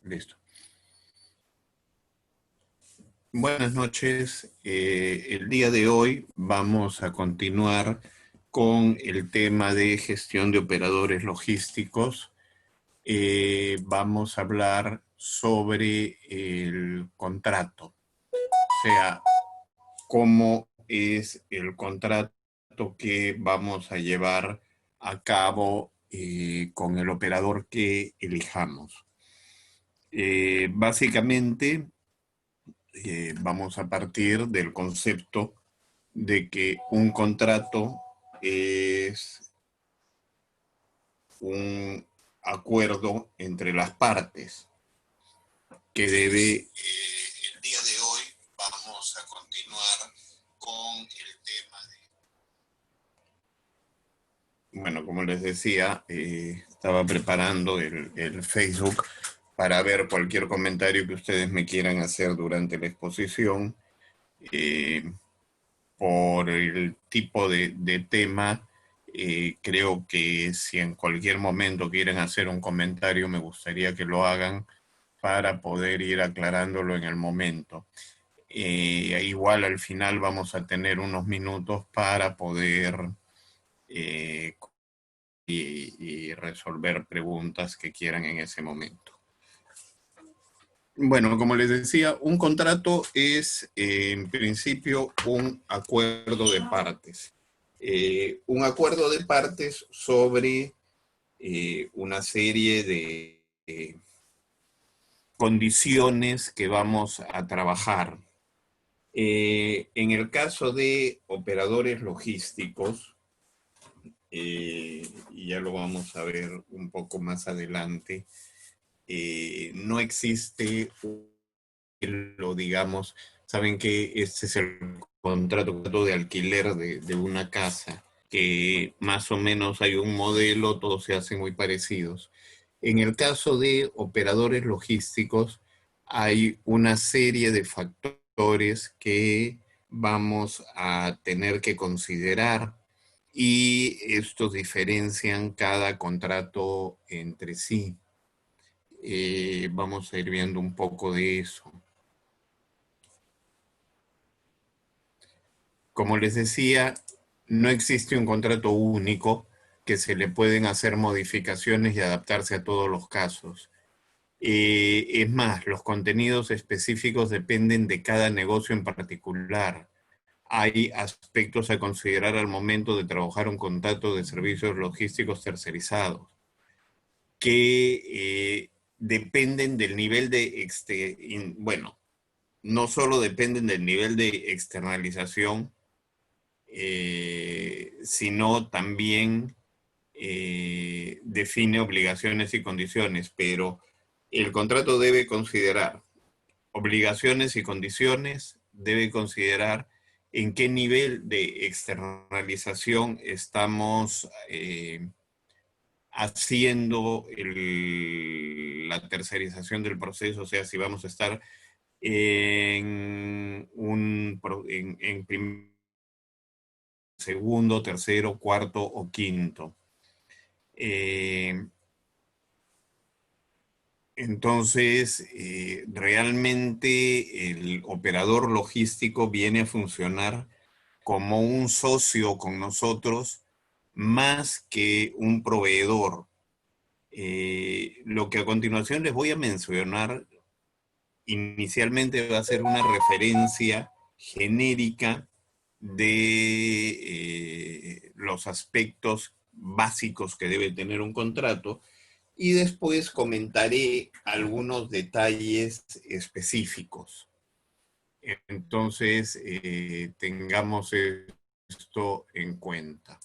Listo. Buenas noches. El día de hoy vamos a continuar con el tema de gestión de operadores logísticos. Vamos a hablar sobre el contrato, o sea, cómo es el contrato que vamos a llevar a cabo con el operador que elijamos. Básicamente, vamos a partir del concepto de que un contrato es un acuerdo entre las partes que debe... el día de hoy vamos a continuar con el tema de... Bueno, como les decía, estaba preparando el Facebook para ver cualquier comentario que ustedes me quieran hacer durante la exposición. Por el tipo de tema, creo que si en cualquier momento quieren hacer un comentario, me gustaría que lo hagan para poder ir aclarándolo en el momento. Igual al final vamos a tener unos minutos para poder y resolver preguntas que quieran en ese momento. Bueno, como les decía, un contrato es en principio un acuerdo de partes. Un acuerdo de partes sobre una serie de condiciones que vamos a trabajar. En el caso de operadores logísticos, y ya lo vamos a ver un poco más adelante, no existe lo digamos, saben que este es el contrato de alquiler de una casa, que más o menos hay un modelo, todos se hacen muy parecidos. En el caso de operadores logísticos, hay una serie de factores que vamos a tener que considerar y estos diferencian cada contrato entre sí. Vamos a ir viendo un poco de eso. Como les decía, no existe un contrato único que se le pueden hacer modificaciones y adaptarse a todos los casos. Es más, los contenidos específicos dependen de cada negocio en particular. Hay aspectos a considerar al momento de trabajar un contrato de servicios logísticos tercerizados que dependen del nivel de, bueno, no solo dependen del nivel de externalización, sino también define obligaciones y condiciones, pero el contrato debe considerar obligaciones y condiciones, debe considerar en qué nivel de externalización estamos haciendo la tercerización del proceso, o sea, si vamos a estar en primer, segundo, tercero, cuarto o quinto. Entonces, realmente el operador logístico viene a funcionar como un socio con nosotros más que un proveedor. Lo que a continuación les voy a mencionar inicialmente va a ser una referencia genérica de los aspectos básicos que debe tener un contrato y después comentaré algunos detalles específicos. Entonces, tengamos esto en cuenta.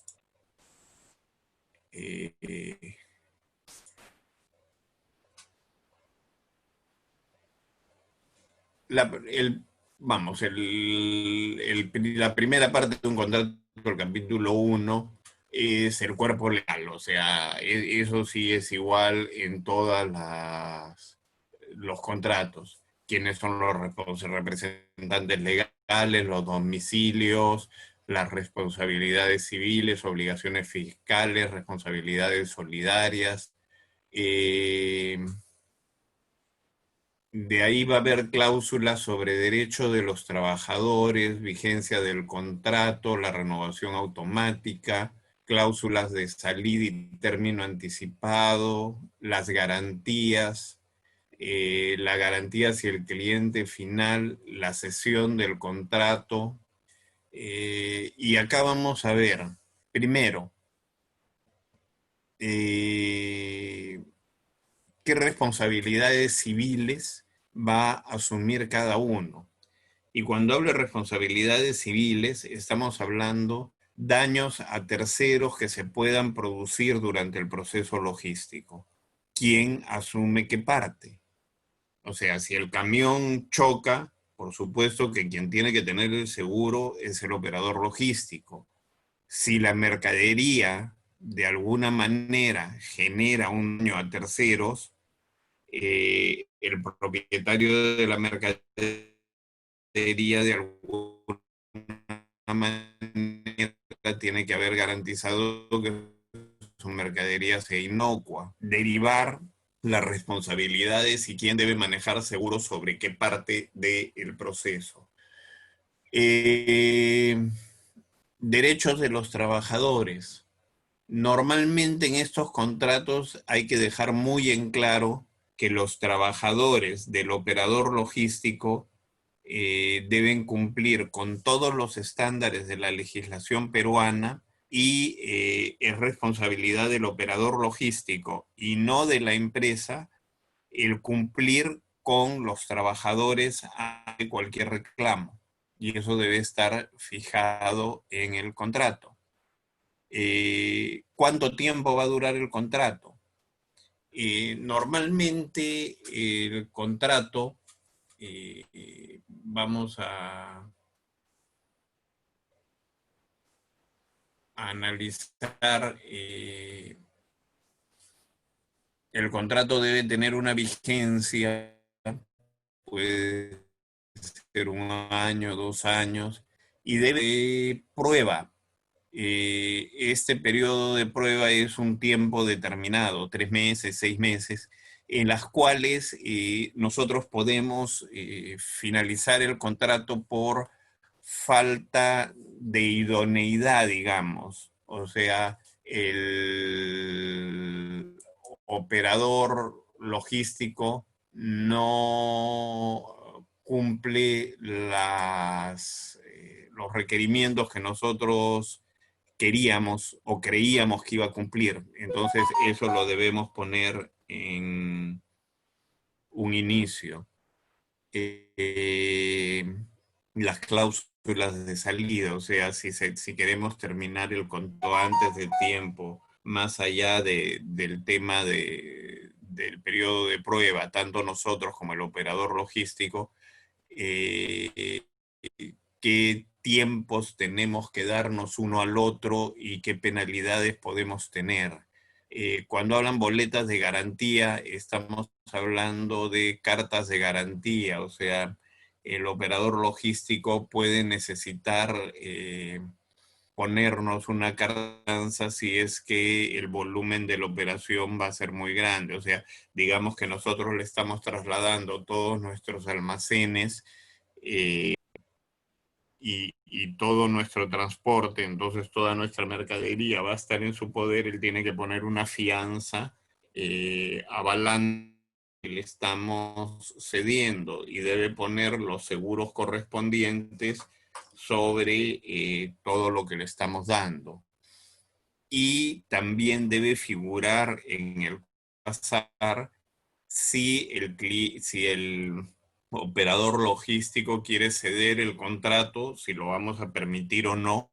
Vamos, la primera parte de un contrato, el capítulo 1, es el cuerpo legal, o sea, eso sí es igual en todas los contratos. ¿Quiénes son los representantes legales, los domicilios, las responsabilidades civiles, obligaciones fiscales, responsabilidades solidarias? De ahí va a haber cláusulas sobre derecho de los trabajadores, vigencia del contrato, la renovación automática, cláusulas de salida y término anticipado, las garantías, la garantía si el cliente final, la cesión del contrato. Y acá vamos a ver, primero, eh, qué responsabilidades civiles va a asumir cada uno. Y cuando hablo de responsabilidades civiles, estamos hablando daños a terceros que se puedan producir durante el proceso logístico. ¿Quién asume qué parte? O sea, si el camión choca, por supuesto que quien tiene que tener el seguro es el operador logístico. Si la mercadería de alguna manera genera un daño a terceros, el propietario de la mercadería de alguna manera tiene que haber garantizado que su mercadería sea inocua. Derivar las responsabilidades y quién debe manejar seguros sobre qué parte del proceso. Eh, Derechos de los trabajadores. Normalmente en estos contratos hay que dejar muy en claro que los trabajadores del operador logístico deben cumplir con todos los estándares de la legislación peruana y es responsabilidad del operador logístico y no de la empresa el cumplir con los trabajadores ante cualquier reclamo. Y eso debe estar fijado en el contrato. ¿Cuánto tiempo va a durar el contrato? Normalmente el contrato, vamos a analizar, el contrato debe tener una vigencia, puede ser 1 año, 2 años, y debe prueba. Este periodo de prueba es un tiempo determinado, 3 meses, 6 meses, en las cuales nosotros podemos finalizar el contrato por falta de idoneidad, digamos. O sea, el operador logístico no cumple los requerimientos que nosotros queríamos o creíamos que iba a cumplir. Entonces eso lo debemos poner en un inicio. Eh, las cláusulas de salida, o sea, si queremos terminar el contrato antes del tiempo, más allá del tema del periodo de prueba, tanto nosotros como el operador logístico, eh, qué tiempos tenemos que darnos uno al otro y qué penalidades podemos tener. Cuando hablan boletas de garantía, estamos hablando de cartas de garantía, o sea, el operador logístico puede necesitar ponernos una cartanza si es que el volumen de la operación va a ser muy grande. O sea, digamos que nosotros le estamos trasladando todos nuestros almacenes y todo nuestro transporte, entonces toda nuestra mercadería va a estar en su poder. Él tiene que poner una fianza avalando que le estamos cediendo y debe poner los seguros correspondientes sobre todo lo que le estamos dando. Y también debe figurar en el pasar si el operador logístico quiere ceder el contrato, si lo vamos a permitir o no.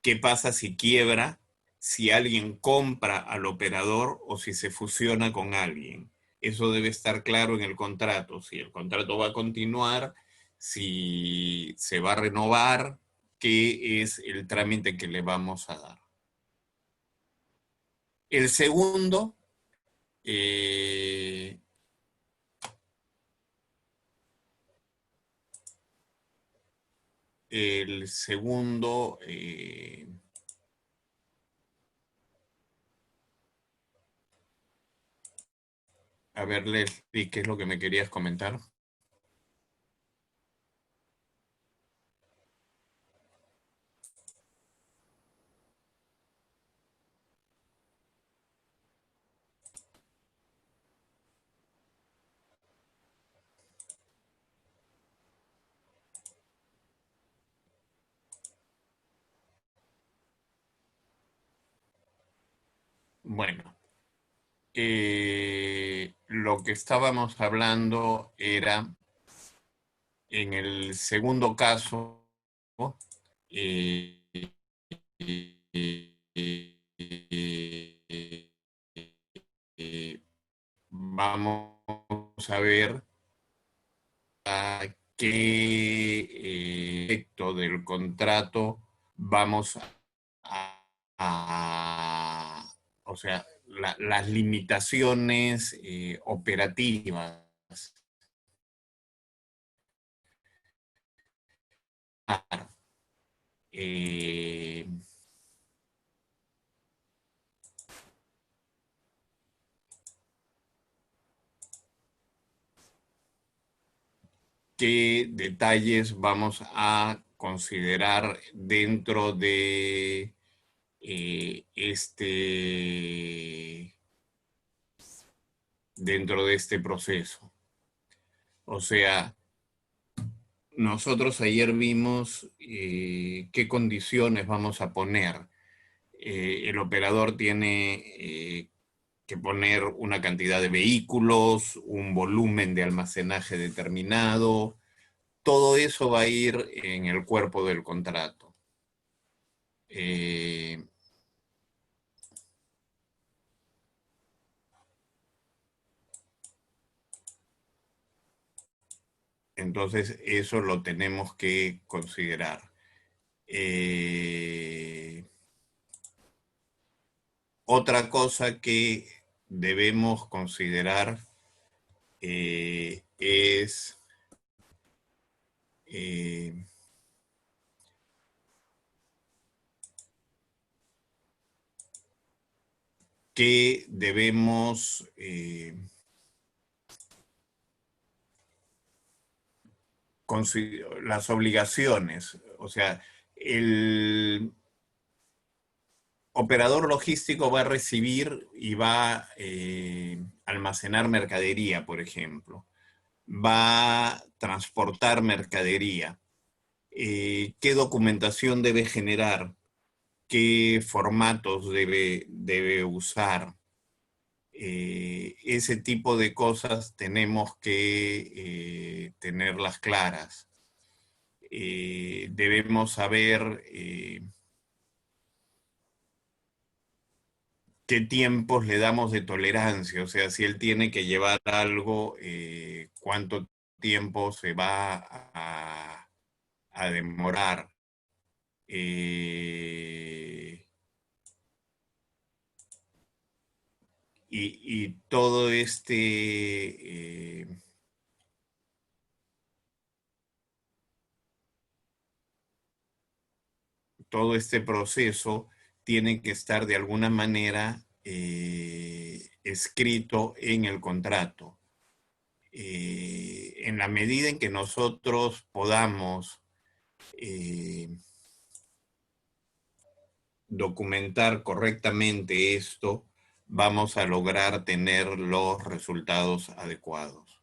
¿Qué pasa si quiebra? Si alguien compra al operador o si se fusiona con alguien. Eso debe estar claro en el contrato. Si el contrato va a continuar, si se va a renovar, qué es el trámite que le vamos a dar. El segundo, eh, el segundo A ver, Leslie, ¿qué es lo que me querías comentar? Bueno, lo que estábamos hablando era, en el segundo caso, eh, vamos a ver a qué efecto del contrato vamos o sea, las limitaciones operativas. Eh, ¿Qué detalles vamos a considerar eh, dentro de este proceso? O sea, nosotros ayer vimos qué condiciones vamos a poner. El operador tiene que poner una cantidad de vehículos, un volumen de almacenaje determinado. Todo eso va a ir en el cuerpo del contrato. Eh, entonces, eso lo tenemos que considerar. Eh, Otra cosa que debemos considerar es eh, que debemos las obligaciones. O sea, el operador logístico va a recibir y va a almacenar mercadería, por ejemplo. Va a transportar mercadería. ¿Qué documentación debe generar? ¿Qué formatos debe usar? Ese tipo de cosas tenemos que tenerlas claras. Debemos saber qué tiempos le damos de tolerancia, o sea, si él tiene que llevar algo, cuánto tiempo se va a demorar. Eh, y todo este proceso tiene que estar de alguna manera escrito en el contrato. En la medida en que nosotros podamos eh, documentar correctamente esto, vamos a lograr tener los resultados adecuados.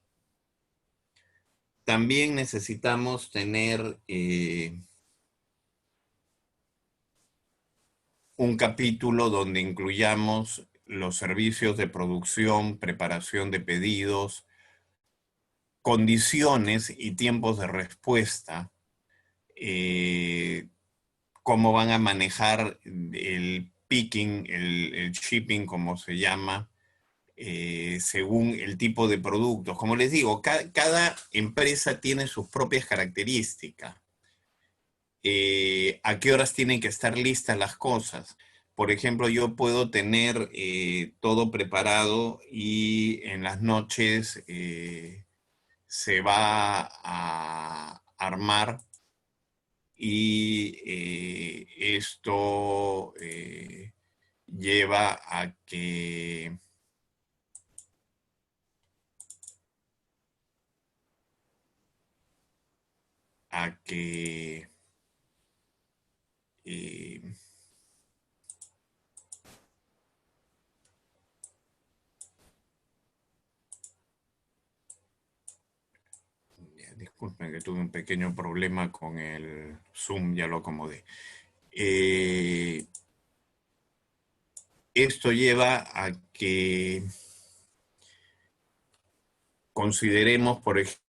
También necesitamos tener un capítulo donde incluyamos los servicios de producción, preparación de pedidos, condiciones y tiempos de respuesta, eh, cómo van a manejar el picking, el shipping, como se llama, según el tipo de productos. Como les digo, cada empresa tiene sus propias características. A qué horas tienen que estar listas las cosas. Por ejemplo, yo puedo tener todo preparado y en las noches se va a armar y esto lleva a que a que eh, disculpen que tuve un pequeño problema con el Zoom, ya lo acomodé. Esto lleva a que consideremos, por ejemplo,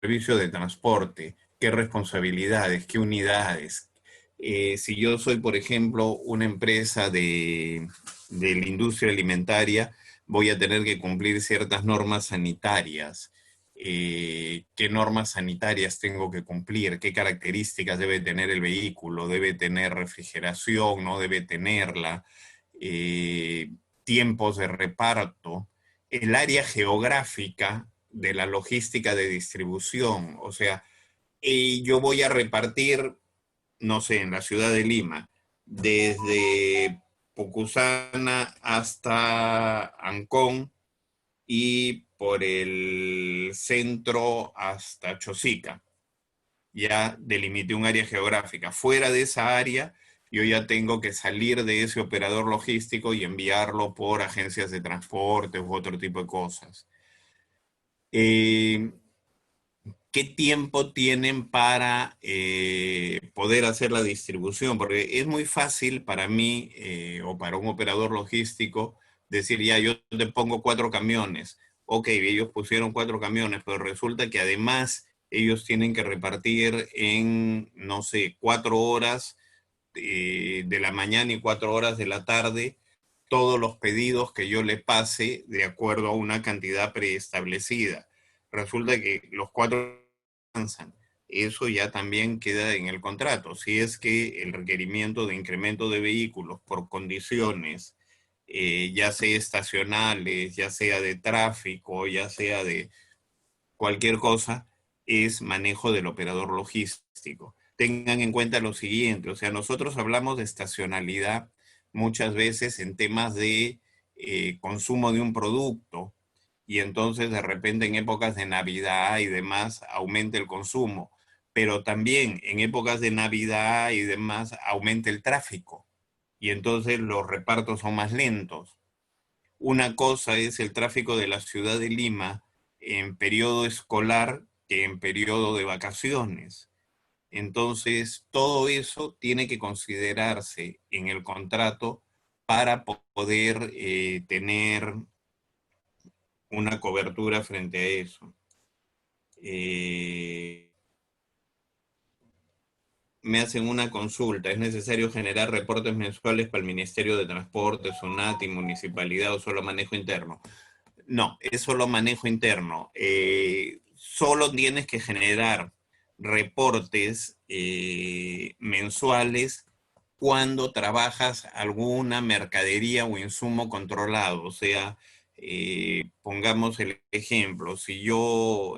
servicio de transporte, qué responsabilidades, qué unidades. Si yo soy, por ejemplo, una empresa de la industria alimentaria, voy a tener que cumplir ciertas normas sanitarias. ¿Qué normas sanitarias tengo que cumplir? ¿Qué características debe tener el vehículo? ¿Debe tener refrigeración? ¿No debe tenerla? Eh, Tiempos de reparto. El área geográfica de la logística de distribución. O sea, yo voy a repartir, no sé, en la ciudad de Lima, desde Pucusana hasta Ancón y por el centro hasta Chosica. Ya delimité un área geográfica. Fuera de esa área, yo ya tengo que salir de ese operador logístico y enviarlo por agencias de transporte u otro tipo de cosas. Eh, ¿Qué tiempo tienen para poder hacer la distribución? Porque es muy fácil para mí o para un operador logístico decir, ya, yo te pongo 4 camiones. Ok, ellos pusieron 4 camiones, pero resulta que además ellos tienen que repartir en, no sé, 4 horas de la mañana y 4 horas de la tarde todos los pedidos que yo le pase de acuerdo a una cantidad preestablecida. Resulta que los 4 avanzan. Eso ya también queda en el contrato. Si es que el requerimiento de incremento de vehículos por condiciones, ya sea estacionales, ya sea de tráfico, ya sea de cualquier cosa, es manejo del operador logístico. Tengan en cuenta lo siguiente, o sea, nosotros hablamos de estacionalidad muchas veces en temas de consumo de un producto y entonces de repente en épocas de Navidad y demás aumenta el consumo, pero también en épocas de Navidad y demás aumenta el tráfico y entonces los repartos son más lentos. Una cosa es el tráfico de la ciudad de Lima en periodo escolar que en periodo de vacaciones. Entonces, todo eso tiene que considerarse en el contrato para poder tener una cobertura frente a eso. Eh, Me hacen una consulta. ¿Es necesario generar reportes mensuales para el Ministerio de Transporte, SUNAT y Municipalidad o solo manejo interno? No, es solo manejo interno. Solo tienes que generar reportes mensuales cuando trabajas alguna mercadería o insumo controlado. O sea, pongamos el ejemplo, si yo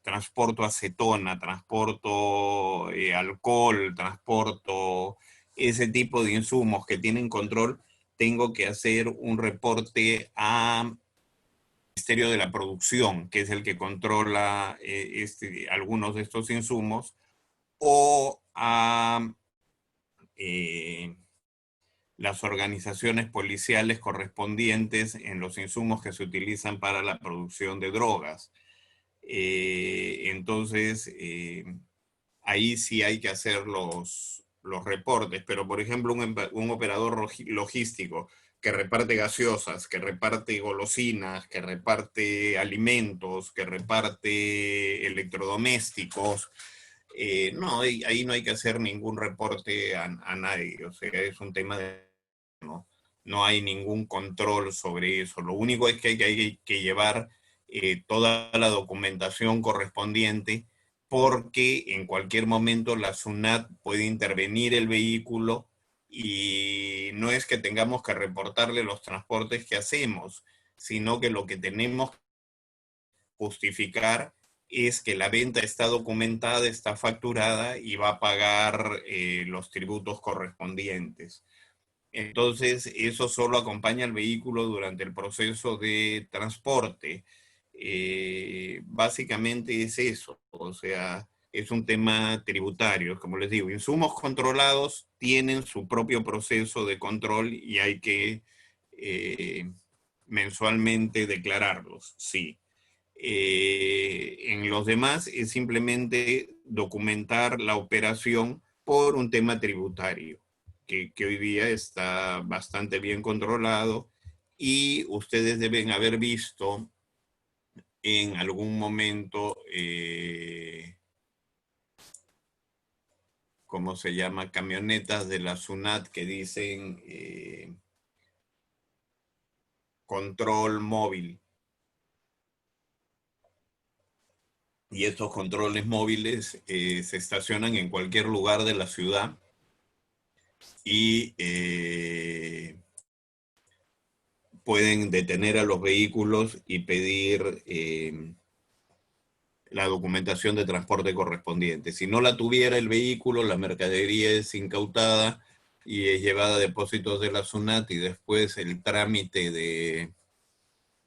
transporto acetona, transporto alcohol, transporto ese tipo de insumos que tienen control, tengo que hacer un reporte a Ministerio de la Producción, que es el que controla algunos de estos insumos, o a eh, las organizaciones policiales correspondientes en los insumos que se utilizan para la producción de drogas. Entonces, ahí sí hay que hacer los reportes, pero por ejemplo, un operador logístico que reparte gaseosas, que reparte golosinas, que reparte alimentos, que reparte electrodomésticos, no, ahí no hay que hacer ningún reporte a nadie, o sea, es un tema de... ¿no? No hay ningún control sobre eso, lo único es que hay que llevar toda la documentación correspondiente porque en cualquier momento la SUNAT puede intervenir el vehículo y no es que tengamos que reportarle los transportes que hacemos, sino que lo que tenemos que justificar es que la venta está documentada, está facturada y va a pagar los tributos correspondientes. Entonces, eso solo acompaña al vehículo durante el proceso de transporte. Básicamente es eso, o sea, es un tema tributario. Como les digo, insumos controlados tienen su propio proceso de control y hay que mensualmente declararlos, sí. En los demás es simplemente documentar la operación por un tema tributario, que hoy día está bastante bien controlado y ustedes deben haber visto en algún momento, ¿cómo se llama? Camionetas de la SUNAT que dicen control móvil. Y estos controles móviles se estacionan en cualquier lugar de la ciudad y pueden detener a los vehículos y pedir la documentación de transporte correspondiente. Si no la tuviera el vehículo, la mercadería es incautada y es llevada a depósitos de la SUNAT y después el trámite de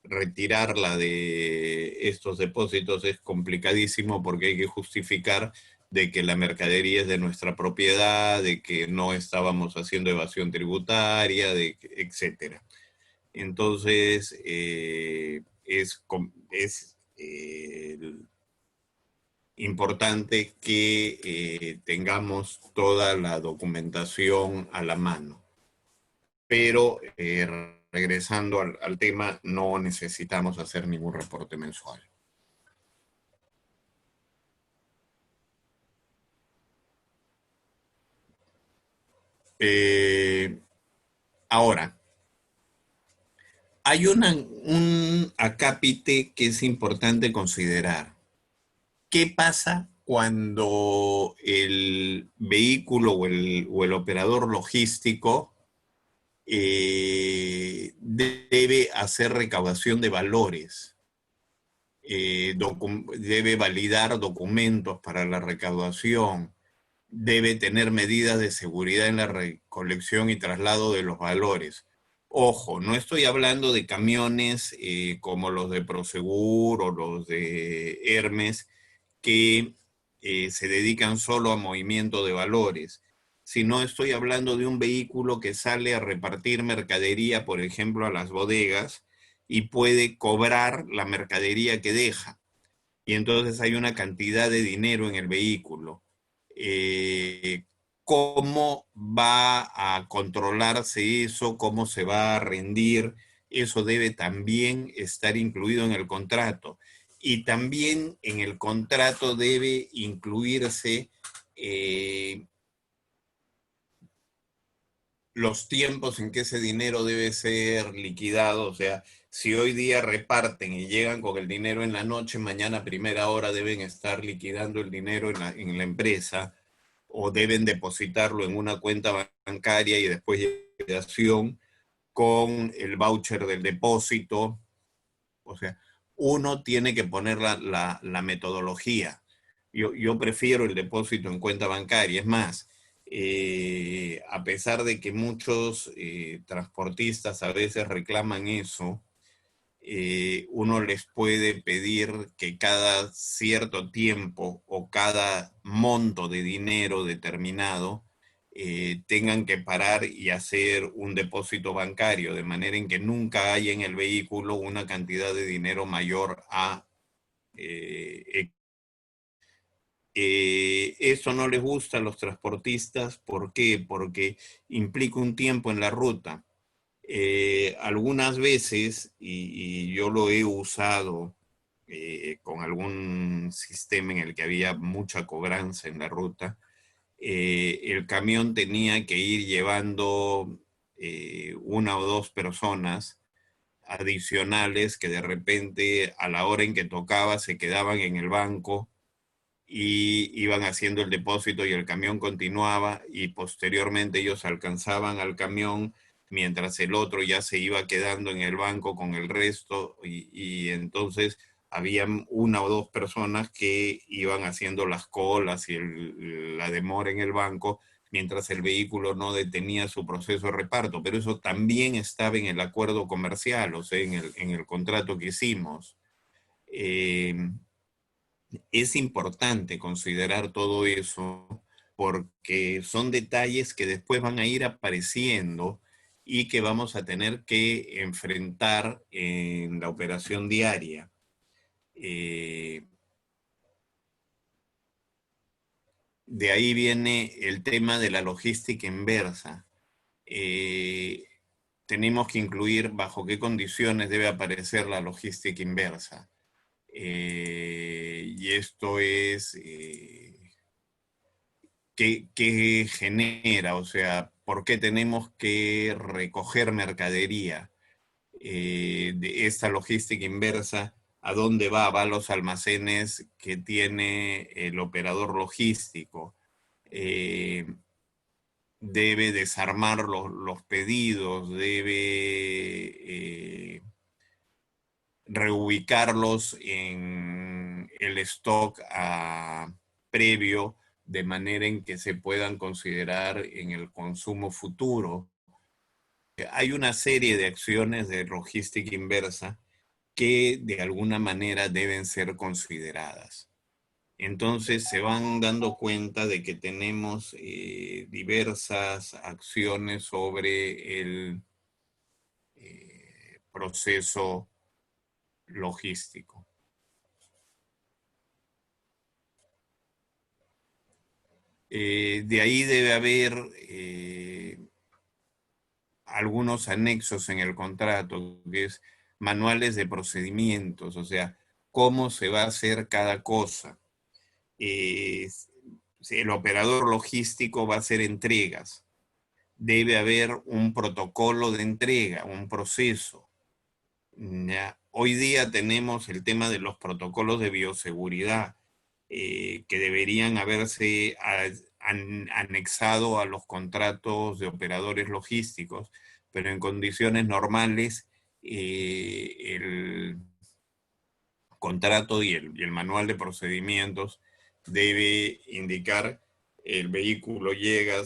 retirarla de estos depósitos es complicadísimo porque hay que justificar de que la mercadería es de nuestra propiedad, de que no estábamos haciendo evasión tributaria, etcétera. Entonces, es importante que tengamos toda la documentación a la mano. Pero regresando al tema, no necesitamos hacer ningún reporte mensual. Ahora, hay un acápite que es importante considerar. ¿Qué pasa cuando el vehículo o el operador logístico debe hacer recaudación de valores? Debe validar documentos para la recaudación, debe tener medidas de seguridad en la recolección y traslado de los valores. Ojo, no estoy hablando de camiones como los de Prosegur o los de Hermes que se dedican solo a movimiento de valores, sino estoy hablando de un vehículo que sale a repartir mercadería, por ejemplo, a las bodegas y puede cobrar la mercadería que deja. Y entonces hay una cantidad de dinero en el vehículo. ¿Cómo va a controlarse eso? ¿Cómo se va a rendir? Eso debe también estar incluido en el contrato. Y también en el contrato debe incluirse los tiempos en que ese dinero debe ser liquidado. O sea, si hoy día reparten y llegan con el dinero en la noche, mañana a primera hora deben estar liquidando el dinero en la empresa o deben depositarlo en una cuenta bancaria y después liquidación con el voucher del depósito. O sea, uno tiene que poner la metodología. Yo prefiero el depósito en cuenta bancaria. Es más, a pesar de que muchos transportistas a veces reclaman eso, uno les puede pedir que cada cierto tiempo o cada monto de dinero determinado tengan que parar y hacer un depósito bancario, de manera en que nunca haya en el vehículo una cantidad de dinero mayor a eso no les gusta a los transportistas. ¿Por qué? Porque implica un tiempo en la ruta. Algunas veces, y yo lo he usado con algún sistema en el que había mucha cobranza en la ruta, el camión tenía que ir llevando una o dos personas adicionales que de repente a la hora en que tocaba se quedaban en el banco y iban haciendo el depósito y el camión continuaba y posteriormente ellos alcanzaban al camión mientras el otro ya se iba quedando en el banco con el resto y entonces había una o dos personas que iban haciendo las colas y la demora en el banco mientras el vehículo no detenía su proceso de reparto, pero eso también estaba en el acuerdo comercial, o sea, en el contrato que hicimos. Es importante considerar todo eso porque son detalles que después van a ir apareciendo y que vamos a tener que enfrentar en la operación diaria. Eh, de ahí viene el tema de la logística inversa. Eh, tenemos que incluir bajo qué condiciones debe aparecer la logística inversa. Y esto es qué genera, o sea, por qué tenemos que recoger mercadería de esta logística inversa, a dónde va, va a los almacenes que tiene el operador logístico. Eh, debe desarmar los pedidos, debe reubicarlos en el stock previo, de manera en que se puedan considerar en el consumo futuro. Hay una serie de acciones de logística inversa que de alguna manera deben ser consideradas. Entonces se van dando cuenta de que tenemos diversas acciones sobre el proceso logístico. De ahí debe haber algunos anexos en el contrato, que es manuales de procedimientos, o sea, cómo se va a hacer cada cosa. Si el operador logístico va a hacer entregas, debe haber un protocolo de entrega, un proceso. ¿Ya? Hoy día tenemos el tema de los protocolos de bioseguridad, que deberían haberse anexado a los contratos de operadores logísticos, pero en condiciones normales el contrato y el manual de procedimientos debe indicar: el vehículo llega,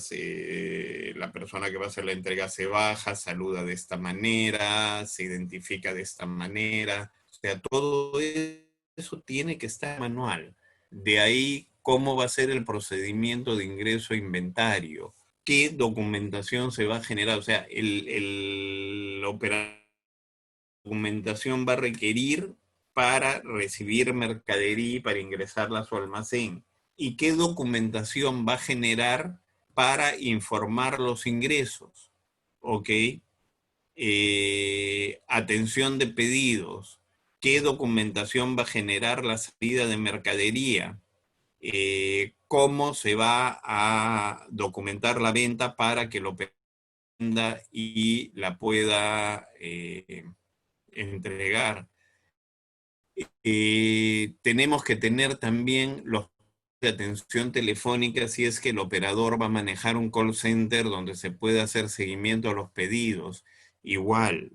la persona que va a hacer la entrega se baja, saluda de esta manera, se identifica de esta manera. O sea, todo eso tiene que estar en manual. De ahí, cómo va a ser el procedimiento de ingreso a inventario, qué documentación se va a generar. O sea, el operador documentación va a requerir para recibir mercadería y para ingresarla a su almacén, y qué documentación va a generar para informar los ingresos. ¿Ok? Atención de pedidos, qué documentación va a generar la salida de mercadería, cómo se va a documentar la venta para que lo venda y la pueda entregar. Tenemos que tener también los de atención telefónica si es que el operador va a manejar un call center donde se puede hacer seguimiento a los pedidos. Igual,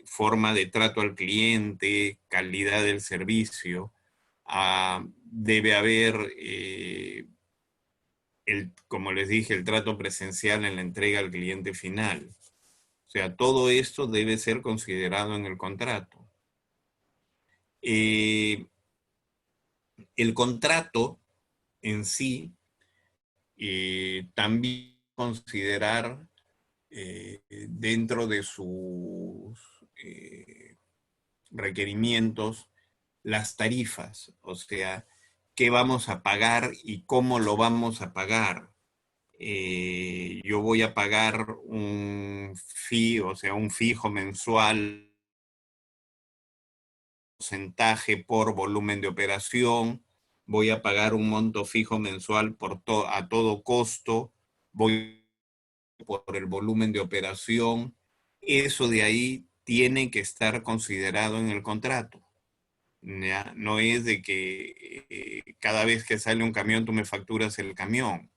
forma de trato al cliente, calidad del servicio. Debe haber, como les dije, el trato presencial en la entrega al cliente final. O sea, todo esto debe ser considerado en el contrato. Eh, el contrato en sí, también considerar dentro de sus requerimientos las tarifas, o sea, qué vamos a pagar y cómo lo vamos a pagar. Yo voy a pagar un fee, o sea, un fijo mensual, porcentaje por volumen de operación, voy a pagar un monto fijo mensual a todo costo, voy por el volumen de operación. Eso de ahí tiene que estar considerado en el contrato. ¿Ya? No es de que cada vez que sale un camión tú me facturas el camión,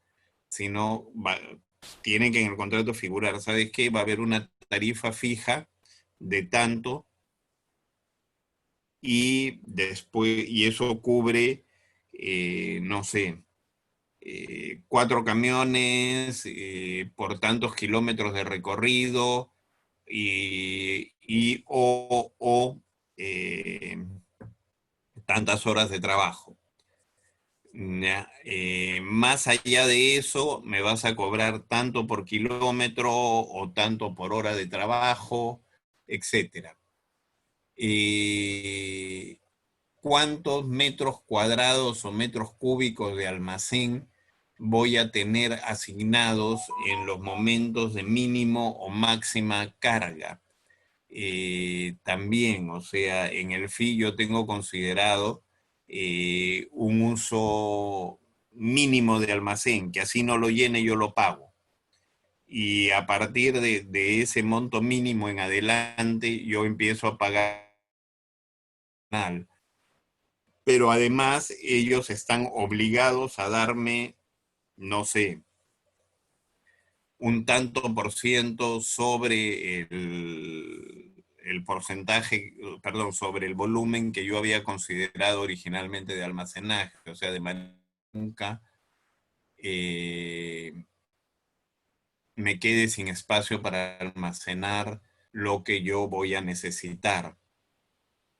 sino tiene que en el contrato figurar, ¿sabes qué? Va a haber una tarifa fija de tanto, y después, y eso cubre, no sé, 4 camiones por tantos kilómetros de recorrido, o tantas horas de trabajo. Ya, más allá de eso, me vas a cobrar tanto por kilómetro o tanto por hora de trabajo, etcétera. Eh, ¿Cuántos metros cuadrados o metros cúbicos de almacén voy a tener asignados en los momentos de mínimo o máxima carga? También, o sea, en el fee yo tengo considerado un uso mínimo de almacén, que así no lo llene yo lo pago. Y a partir de ese monto mínimo en adelante yo empiezo a pagar. Pero además ellos están obligados a darme, no sé, un tanto por ciento sobre el porcentaje, perdón, sobre el volumen que yo había considerado originalmente de almacenaje, o sea, de manera que nunca eh, me quede sin espacio para almacenar lo que yo voy a necesitar.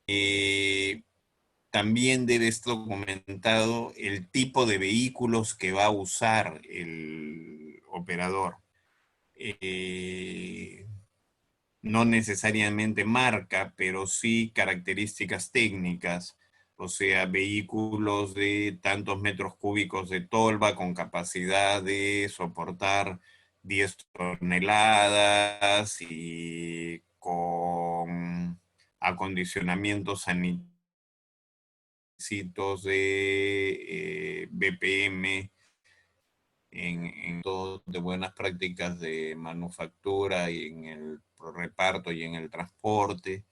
Eh, También debe estar documentado el tipo de vehículos que va a usar el operador. Eh, no necesariamente marca, pero sí características técnicas, o sea, vehículos de tantos metros cúbicos de tolva con capacidad de soportar 10 toneladas y con acondicionamiento sanitario de BPM en todo de buenas prácticas de manufactura y en el reparto y en el transporte.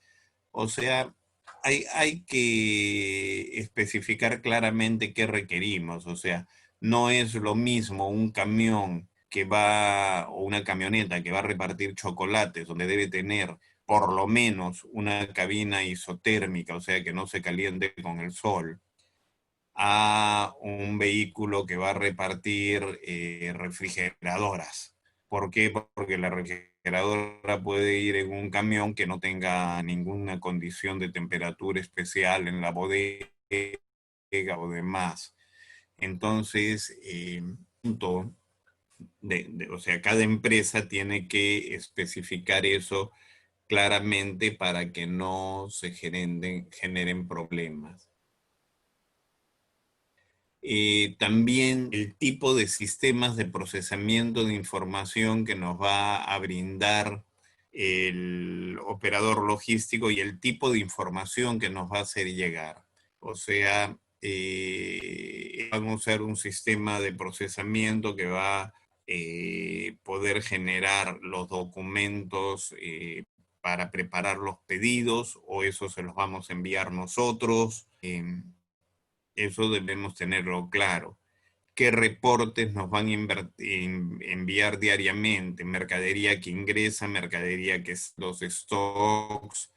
O sea, hay que especificar claramente qué requerimos. O sea, no es lo mismo un camión que va, o una camioneta que va a repartir chocolates, donde debe tener por lo menos una cabina isotérmica, o sea, que no se caliente con el sol, a un vehículo que va a repartir refrigeradoras. ¿Por qué? Porque la refrigeradora puede ir en un camión que no tenga ninguna condición de temperatura especial en la bodega o demás. Entonces, o sea, cada empresa tiene que especificar eso claramente para que no se generen problemas. También el tipo de sistemas de procesamiento de información que nos va a brindar el operador logístico y el tipo de información que nos va a hacer llegar. O sea, vamos a usar un sistema de procesamiento que va a poder generar los documentos para preparar los pedidos, o eso se los vamos a enviar nosotros. Eso debemos tenerlo claro. ¿Qué reportes nos van a enviar diariamente? Mercadería que ingresa, mercadería que es los stocks,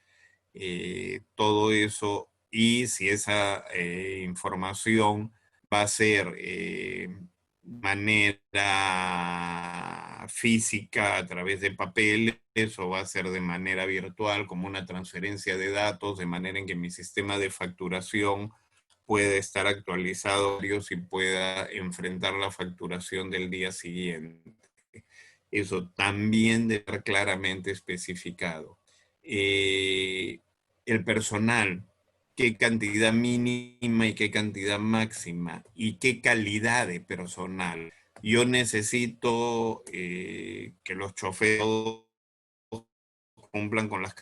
todo eso. Y si esa información va a ser manera física a través de papeles o va a ser de manera virtual como una transferencia de datos, de manera en que mi sistema de facturación pueda estar actualizado y pueda enfrentar la facturación del día siguiente. Eso también debe estar claramente especificado. El personal, qué cantidad mínima y qué cantidad máxima y qué calidad de personal. Yo necesito que los choferes cumplan con las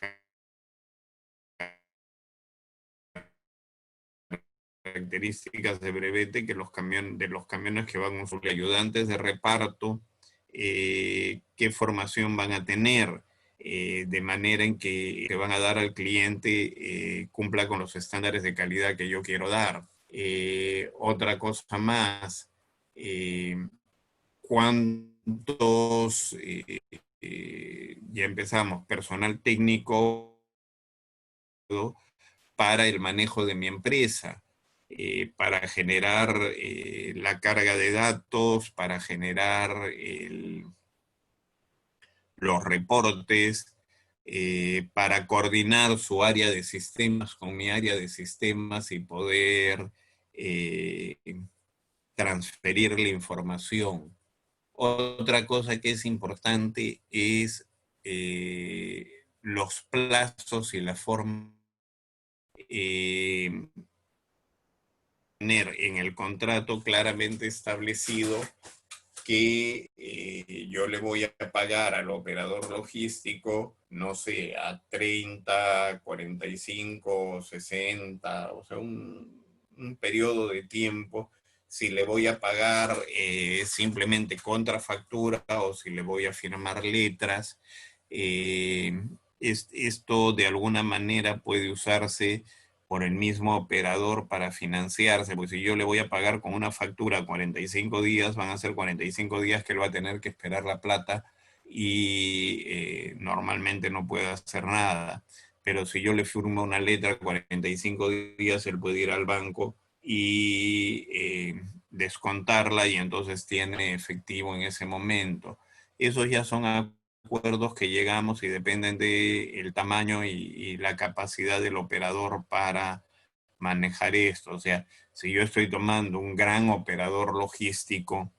características de brevete que de los camiones que van a usar, ayudantes de reparto, qué formación van a tener, de manera en que van a dar al cliente cumpla con los estándares de calidad que yo quiero dar. Otra cosa más, ¿cuántos, ya empezamos, personal técnico para el manejo de mi empresa, para generar la carga de datos, para generar los reportes, para coordinar su área de sistemas con mi área de sistemas y poder transferir la información. Otra cosa que es importante es los plazos y la forma tener en el contrato claramente establecido que yo le voy a pagar al operador logístico, no sé, a 30, 45, 60, o sea, un periodo de tiempo, si le voy a pagar simplemente contrafactura o si le voy a firmar letras. Eh, esto de alguna manera puede usarse por el mismo operador para financiarse, porque si yo le voy a pagar con una factura 45 días, van a ser 45 días que él va a tener que esperar la plata y normalmente no puede hacer nada. Pero si yo le firmo una letra 45 días, él puede ir al banco y descontarla y entonces tiene efectivo en ese momento. Esos ya son acuerdos que llegamos y dependen del tamaño y la capacidad del operador para manejar esto. O sea, si yo estoy tomando un gran operador logístico,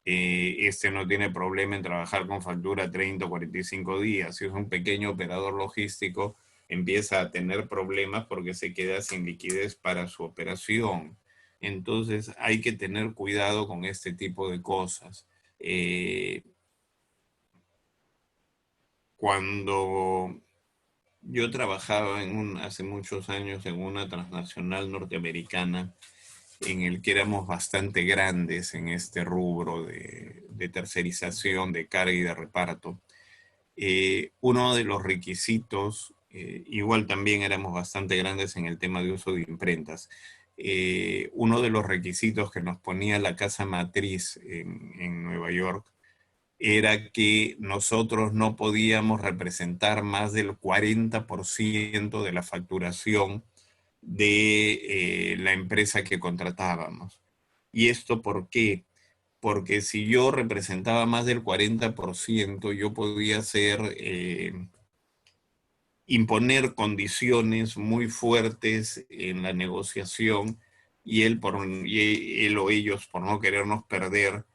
este no tiene problema en trabajar con factura 30 o 45 días. Si es un pequeño operador logístico, empieza a tener problemas porque se queda sin liquidez para su operación. Entonces hay que tener cuidado con este tipo de cosas. Cuando yo trabajaba hace muchos años en una transnacional norteamericana en el que éramos bastante grandes en este rubro de tercerización, de carga y de reparto. Uno de los requisitos, igual también éramos bastante grandes en el tema de uso de imprentas, uno de los requisitos que nos ponía la casa matriz en Nueva York era que nosotros no podíamos representar más del 40% de la facturación de la empresa que contratábamos. ¿Y esto por qué? Porque si yo representaba más del 40%, yo podía imponer condiciones muy fuertes en la negociación y él o ellos, por no querernos perder,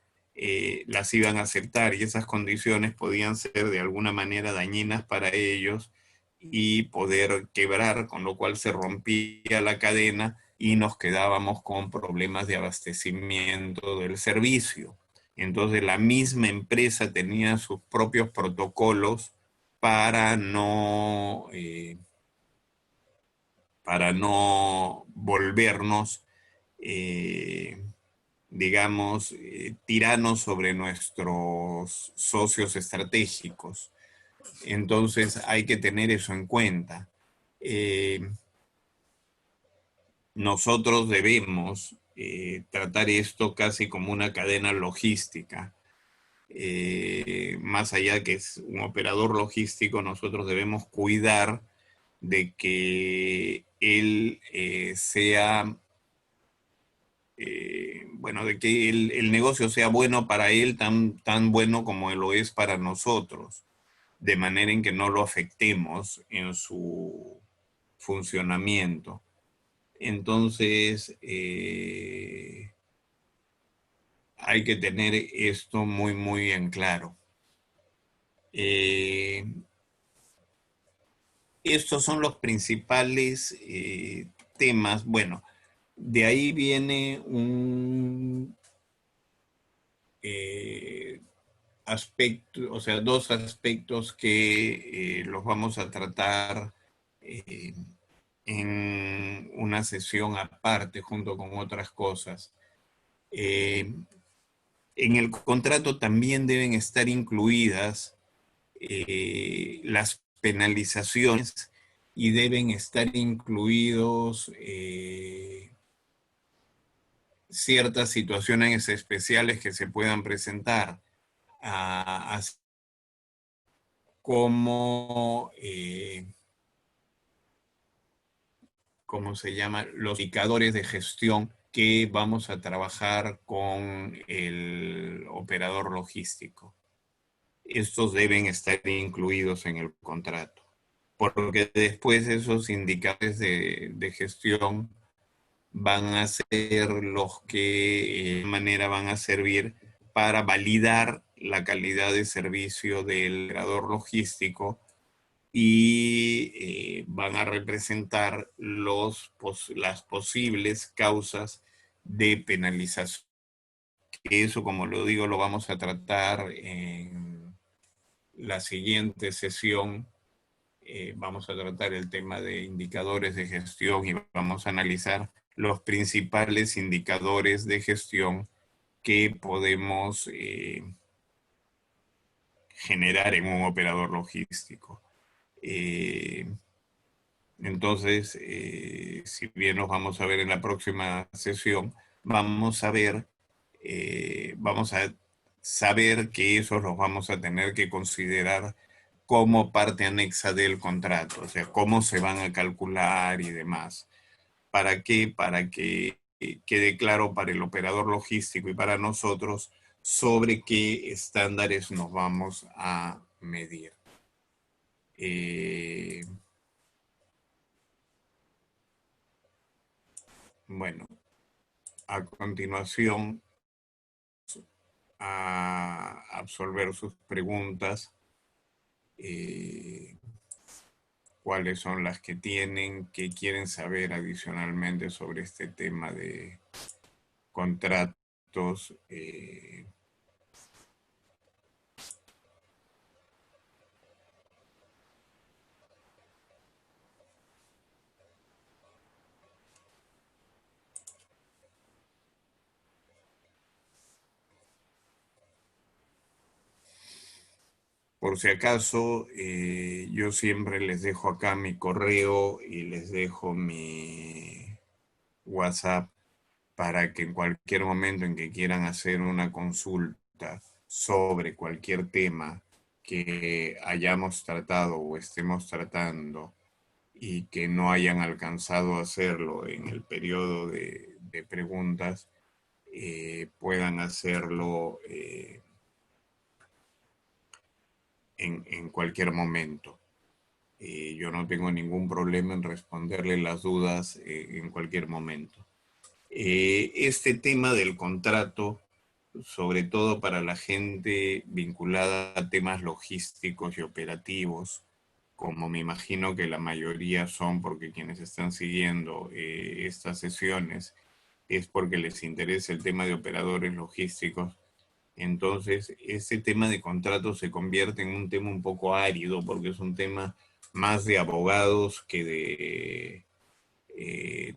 las iban a aceptar y esas condiciones podían ser de alguna manera dañinas para ellos y poder quebrar, con lo cual se rompía la cadena y nos quedábamos con problemas de abastecimiento del servicio. Entonces la misma empresa tenía sus propios protocolos para no volvernos, eh, digamos, tiranos sobre nuestros socios estratégicos. Entonces hay que tener eso en cuenta. Eh, Nosotros debemos tratar esto casi como una cadena logística. Más allá que es un operador logístico, nosotros debemos cuidar de que él sea, bueno, de que el negocio sea bueno para él, tan bueno como lo es para nosotros, de manera en que no lo afectemos en su funcionamiento. Entonces, hay que tener esto muy, muy en claro. Eh, Estos son los principales temas. Bueno, de ahí viene un aspecto, o sea, dos aspectos que los vamos a tratar eh, en una sesión aparte, junto con otras cosas. En el contrato también deben estar incluidas las penalizaciones y deben estar incluidos ciertas situaciones especiales que se puedan presentar, así como, ¿cómo se llama? Los indicadores de gestión que vamos a trabajar con el operador logístico. Estos deben estar incluidos en el contrato, porque después esos indicadores de gestión van a ser los que de manera van a servir para validar la calidad de servicio del operador logístico y van a representar las posibles causas de penalización. Eso, como lo digo, lo vamos a tratar en la siguiente sesión. Vamos a tratar el tema de indicadores de gestión y vamos a analizar los principales indicadores de gestión que podemos generar en un operador logístico. Entonces, si bien los vamos a ver en la próxima sesión, vamos a saber que esos los vamos a tener que considerar como parte anexa del contrato, o sea, cómo se van a calcular y demás. ¿Para qué? Para que quede claro para el operador logístico y para nosotros sobre qué estándares nos vamos a medir. Bueno, a continuación, a absolver sus preguntas, cuáles son las que tienen, qué quieren saber adicionalmente sobre este tema de contratos. Por si acaso, yo siempre les dejo acá mi correo y les dejo mi WhatsApp para que en cualquier momento en que quieran hacer una consulta sobre cualquier tema que hayamos tratado o estemos tratando y que no hayan alcanzado a hacerlo en el periodo de preguntas, puedan hacerlo en cualquier momento. Yo no tengo ningún problema en responderle las dudas en cualquier momento. Este tema del contrato, sobre todo para la gente vinculada a temas logísticos y operativos, como me imagino que la mayoría son, porque quienes están siguiendo estas sesiones es porque les interesa el tema de operadores logísticos. Entonces, ese tema de contratos se convierte en un tema un poco árido, porque es un tema más de abogados que de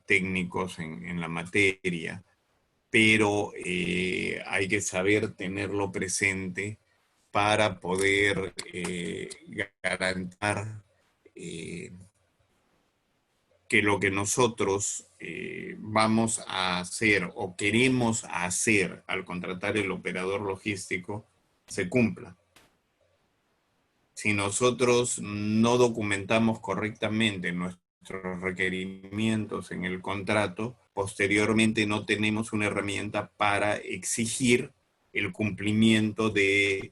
técnicos en la materia, pero hay que saber tenerlo presente para poder garantizar que lo que nosotros vamos a hacer o queremos hacer al contratar el operador logístico se cumpla. Si nosotros no documentamos correctamente nuestros requerimientos en el contrato, posteriormente no tenemos una herramienta para exigir el cumplimiento de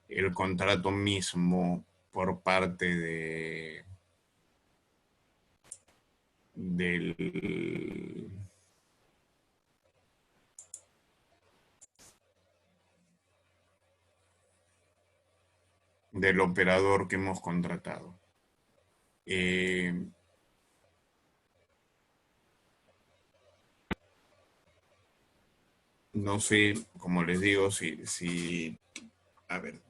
el contrato mismo por parte del operador que hemos contratado. No sé, como les digo, a ver,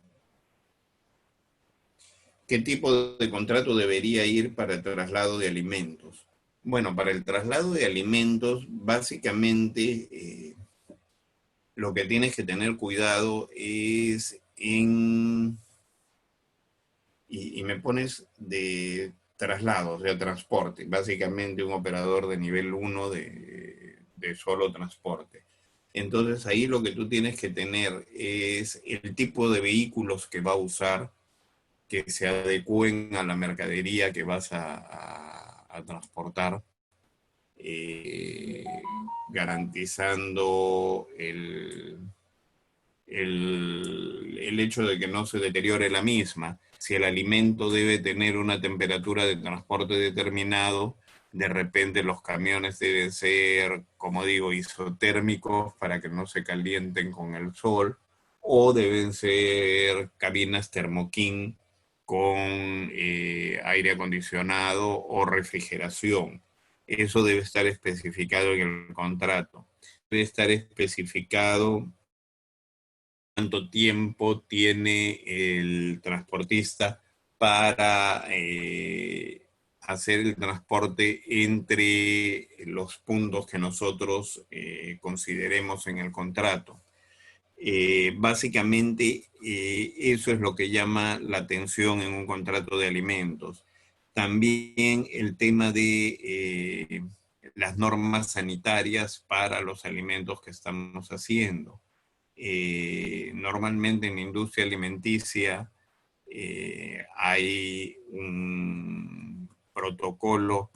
¿qué tipo de contrato debería ir para el traslado de alimentos? Bueno, para el traslado de alimentos, básicamente lo que tienes que tener cuidado es y me pones de traslados, de transporte, básicamente un operador de nivel 1 de solo transporte. Entonces ahí lo que tú tienes que tener es el tipo de vehículos que va a usar, que se adecúen a la mercadería que vas a transportar, garantizando el hecho de que no se deteriore la misma. Si el alimento debe tener una temperatura de transporte determinado, De repente los camiones deben ser, como digo, isotérmicos para que no se calienten con el sol, o deben ser cabinas termoquín con aire acondicionado o refrigeración. Eso debe estar especificado en el contrato. Debe estar especificado cuánto tiempo tiene el transportista para hacer el transporte entre los puntos que nosotros consideremos en el contrato. Básicamente, eso es lo que llama la atención en un contrato de alimentos. También el tema de las normas sanitarias para los alimentos que estamos haciendo. Normalmente en la industria alimenticia hay un protocolo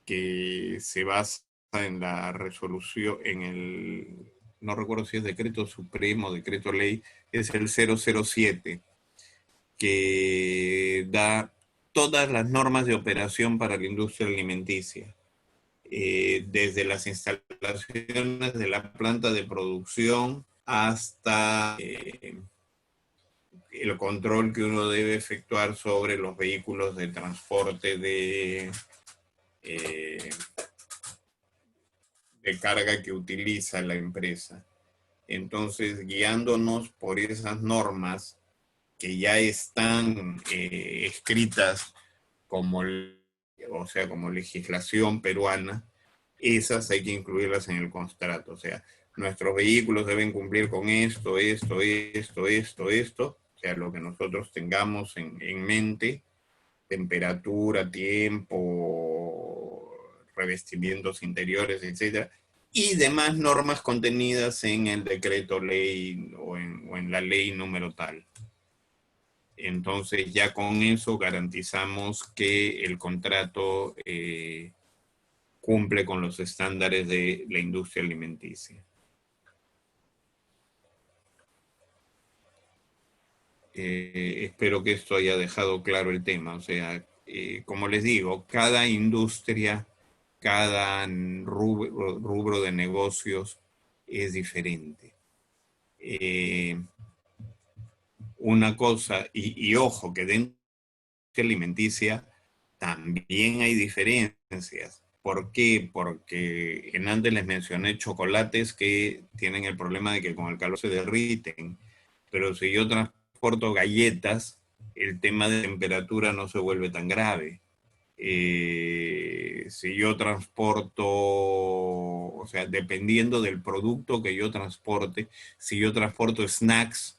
que se basa en la resolución, no recuerdo si es decreto supremo, decreto ley, es el 007, que da todas las normas de operación para la industria alimenticia. Desde las instalaciones de la planta de producción hasta el control que uno debe efectuar sobre los vehículos de transporte eh, de carga que utiliza la empresa. Entonces, guiándonos por esas normas que ya están escritas como, o sea, como legislación peruana, esas hay que incluirlas en el contrato. O sea, nuestros vehículos deben cumplir con esto, o sea, lo que nosotros tengamos en mente, temperatura, tiempo, revestimientos interiores, etcétera, y demás normas contenidas en el decreto ley o en la ley número tal. Entonces ya con eso garantizamos que el contrato cumple con los estándares de la industria alimenticia. Espero que esto haya dejado claro el tema. O sea, como les digo, cada industria, cada rubro de negocios es diferente. Una cosa, y ojo, que dentro de la alimenticia también hay diferencias. ¿Por qué? Porque en antes les mencioné chocolates que tienen el problema de que con el calor se derriten, pero si yo transporto galletas, el tema de temperatura no se vuelve tan grave. Si yo transporto, o sea, dependiendo del producto que yo transporte, si yo transporto snacks,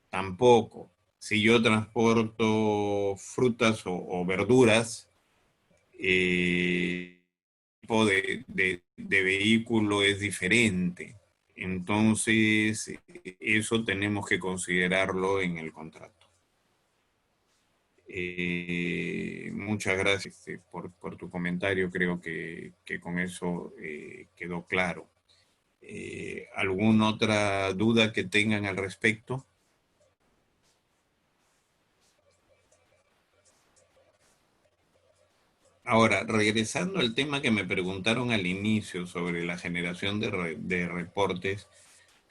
tampoco. Si yo transporto frutas o verduras, el tipo de vehículo es diferente. Entonces, eso tenemos que considerarlo en el contrato. Muchas gracias por tu comentario, creo que con eso quedó claro. ¿Alguna otra duda que tengan al respecto? Ahora, regresando al tema que me preguntaron al inicio sobre la generación de reportes,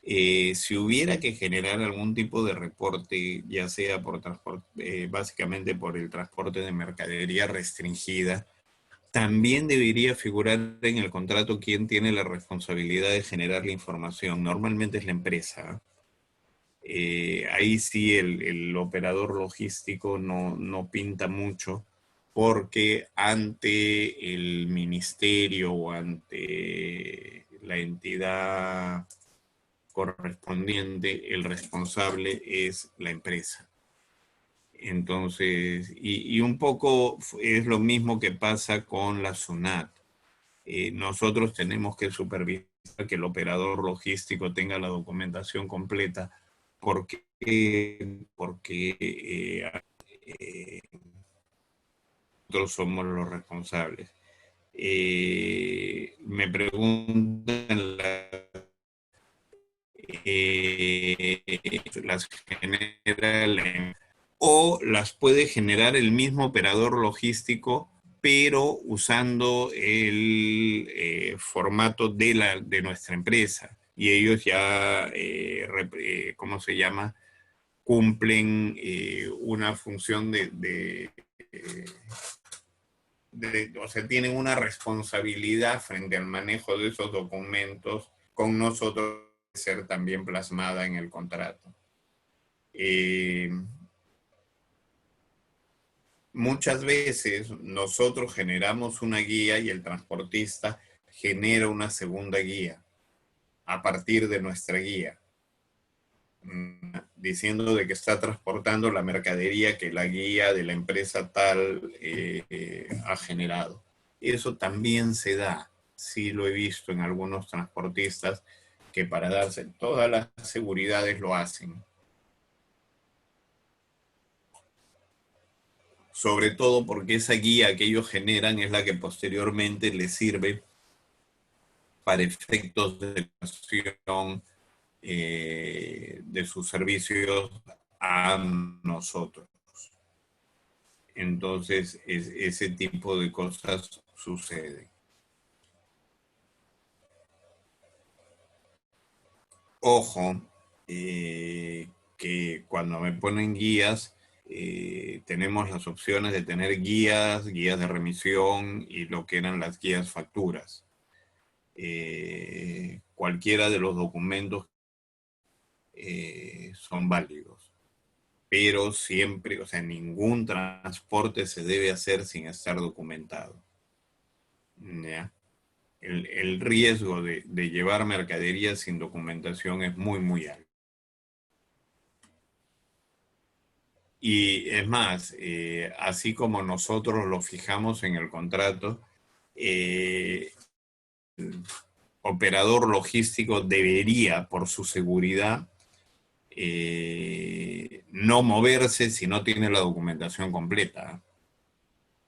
si hubiera que generar algún tipo de reporte, ya sea por transporte, básicamente por el transporte de mercadería restringida, también debería figurar en el contrato quién tiene la responsabilidad de generar la información. Normalmente es la empresa. Ahí sí el operador logístico no pinta mucho porque ante el ministerio o ante la entidad correspondiente, el responsable es la empresa. Entonces, y un poco es lo mismo que pasa con la SUNAT. Nosotros tenemos que supervisar que el operador logístico tenga la documentación completa porque, porque nosotros somos los responsables. Me preguntan las genera o las puede generar el mismo operador logístico pero usando el formato de nuestra empresa. Y ellos ya, ¿cómo se llama? Cumplen una función o sea, tienen una responsabilidad frente al manejo de esos documentos con nosotros ser también plasmada en el contrato. Muchas veces nosotros generamos una guía y el transportista genera una segunda guía a partir de nuestra guía, diciendo de que está transportando la mercadería que la guía de la empresa tal ha generado. Eso también se da, sí lo he visto en algunos transportistas que para darse todas las seguridades lo hacen. Sobre todo porque esa guía que ellos generan es la que posteriormente les sirve para efectos de gestión de sus servicios a nosotros. Entonces, ese tipo de cosas suceden. Ojo, que cuando me ponen guías, tenemos las opciones de tener guías, guías de remisión y lo que eran las guías facturas. Cualquiera de los documentos son válidos, pero siempre, o sea, ningún transporte se debe hacer sin estar documentado. ¿Ya? El riesgo de llevar mercadería sin documentación es muy, muy alto. Y es más, así como nosotros lo fijamos en el contrato, el operador logístico debería, por su seguridad, no moverse si no tiene la documentación completa.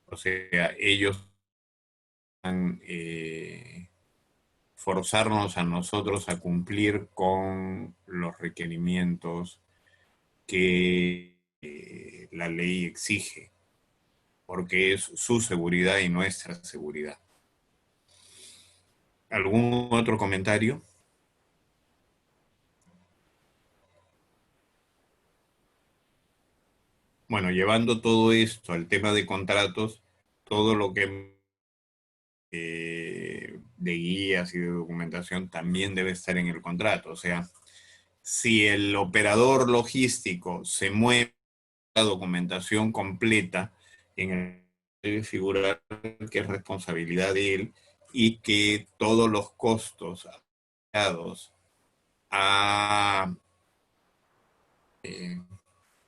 O sea, ellos van forzarnos a nosotros a cumplir con los requerimientos que la ley exige, porque es su seguridad y nuestra seguridad. ¿Algún otro comentario? Bueno, llevando todo esto al tema de contratos, todo lo que de guías y de documentación también debe estar en el contrato. O sea, si el operador logístico se mueve la documentación completa, en el debe figurar que es responsabilidad de él y que todos los costos asociados a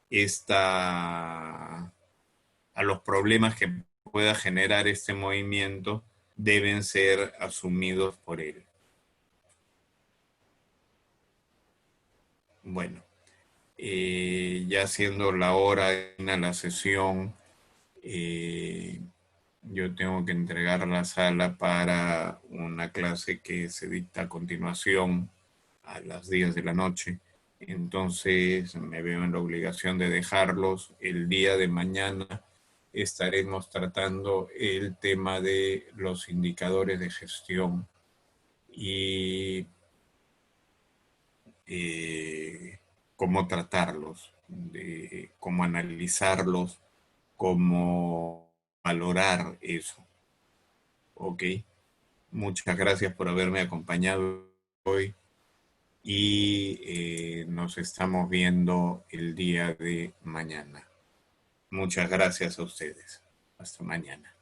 esta a los problemas que pueda generar este movimiento deben ser asumidos por él. Bueno, ya siendo la hora de la sesión, yo tengo que entregar la sala para una clase que se dicta a continuación a las 10 de la noche. Entonces me veo en la obligación de dejarlos. El día de mañana estaremos tratando el tema de los indicadores de gestión y cómo tratarlos, de cómo analizarlos, cómo valorar eso. Ok, muchas gracias por haberme acompañado hoy y nos estamos viendo el día de mañana. Muchas gracias a ustedes. Hasta mañana.